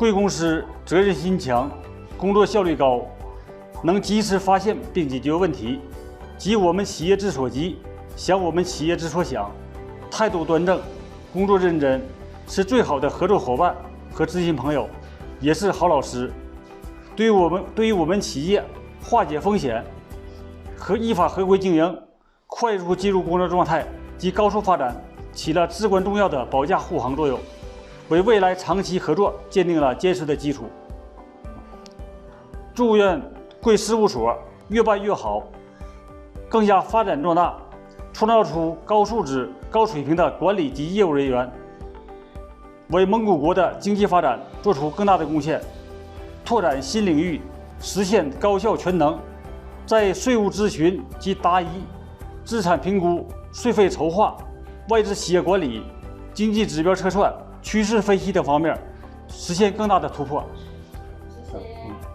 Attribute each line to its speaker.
Speaker 1: 贵公司责任心强，工作效率高，能及时发现并解决问题，急我们企业之所急，想我们企业之所想，态度端正，工作认真，是最好的合作伙伴和知心朋友，也是好老师。对于我们企业化解风险和依法合规经营、快速进入工作状态及高速发展起了至关重要的保驾护航作用，为未来长期合作奠定了坚实的基础。祝愿贵事务所越办越好，更加发展壮大，创造出高素质、高水平的管理及业务人员，为蒙古国的经济发展做出更大的贡献，拓展新领域，实现高效全能，在税务咨询及答疑、资产评估、税费筹划、外资企业管理、经济指标测算、趋势分析等方面实现更大的突破。
Speaker 2: 谢谢。